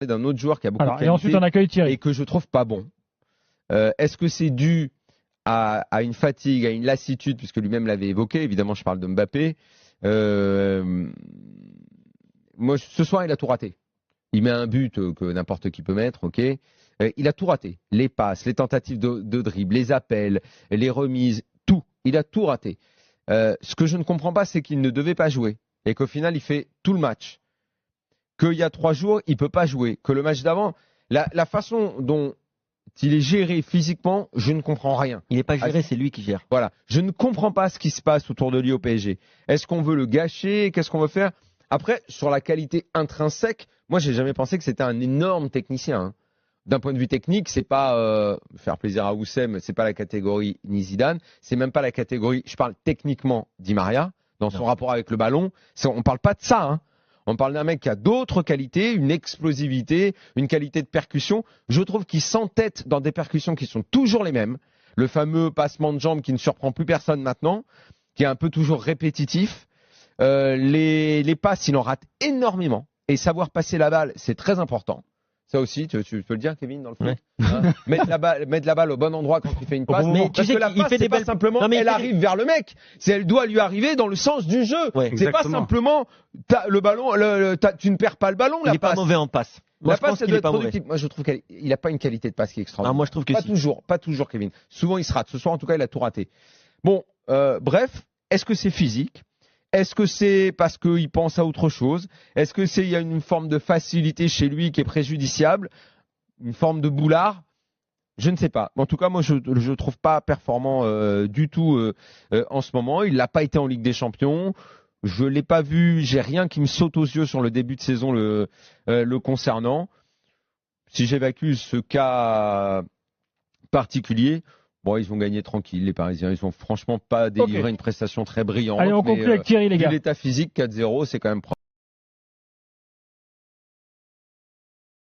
d'un autre joueur qui a beaucoup de Et ensuite, on qualité accueille Thierry. et que je trouve pas bon. Est-ce que c'est dû à une fatigue, à une lassitude, puisque lui-même l'avait évoqué, évidemment je parle de Mbappé. Moi, ce soir, il a tout raté. Il met un but que n'importe qui peut mettre, ok. Il a tout raté. Les passes, les tentatives de dribble, les appels, les remises, tout. Il a tout raté. Ce que je ne comprends pas, c'est qu'il ne devait pas jouer et qu'au final, il fait tout le match. Qu'il y a 3 jours, il peut pas jouer. Que le match d'avant, la façon dont il est géré physiquement, je ne comprends rien. Il n'est pas géré, c'est lui qui gère. Voilà. Je ne comprends pas ce qui se passe autour de lui au PSG. Est-ce qu'on veut le gâcher? Qu'est-ce qu'on veut faire? Après, sur la qualité intrinsèque, moi, j'ai jamais pensé que c'était un énorme technicien. Hein. D'un point de vue technique, c'est pas faire plaisir à Oussem, c'est pas la catégorie ni Zidane, c'est même pas la catégorie. Je parle techniquement Di Maria dans son rapport avec le ballon. On parle pas de ça. Hein. On parle d'un mec qui a d'autres qualités, une explosivité, une qualité de percussion. Je trouve qu'il s'entête dans des percussions qui sont toujours les mêmes. Le fameux passement de jambes qui ne surprend plus personne maintenant, qui est un peu toujours répétitif. Les passes, il en rate énormément. Et savoir passer la balle, c'est très important. Ça aussi, tu peux le dire, Kevin, dans le foot. Ouais. Hein, mettre la balle au bon endroit quand il fait une passe. Mais Parce que la passe, c'est pas simplement, elle arrive vers le mec. Elle doit lui arriver dans le sens du jeu. Ouais, c'est pas simplement, le ballon, tu ne perds pas le ballon. Il n'est pas mauvais en passe. La passe, elle doit être productive. Moi, je trouve qu'il n'a pas une qualité de passe qui est extraordinaire. Ah, moi, je trouve que pas toujours, Kevin. Souvent, il se rate. Ce soir, en tout cas, il a tout raté. Bon, bref, est-ce que c'est physique? Est-ce que c'est parce qu'il pense à autre chose? Est-ce que il y a une forme de facilité chez lui qui est préjudiciable? Une forme de boulard? Je ne sais pas. En tout cas, moi, je ne trouve pas performant du tout en ce moment. Il n'a pas été en Ligue des Champions. Je l'ai pas vu. J'ai rien qui me saute aux yeux sur le début de saison le concernant. Si j'évacue ce cas particulier, bon, ils vont gagner tranquille, les Parisiens. Ils ont franchement pas délivré une prestation très brillante. Allez, on conclut avec Thierry, les gars. L'état physique, 4-0, c'est quand même